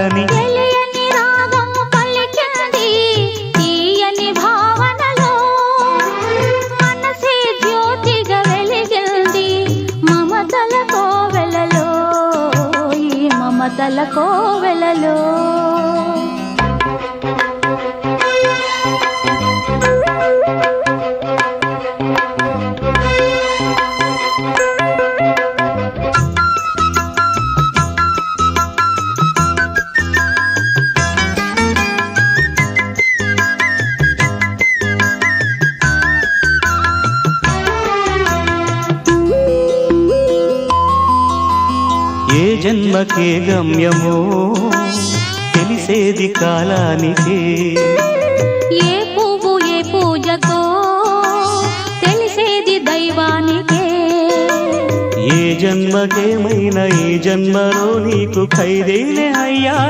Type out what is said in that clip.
తెలియని రాగము పలికింది తీయని భావనలో మనసే జ్యోతిగా వెలిగింది మమతల కోవెలలో ఈ మమతల కోవెలలో ఏ జన్మకే గమ్యమో తెలిసేది కాలానికే ఏ పువ్వు ఏ పూజకో తెలిసేది దైవానికే ఏ జన్మకేమైనా ఈ జన్మలో నీకు ఖైదేనే అయ్యా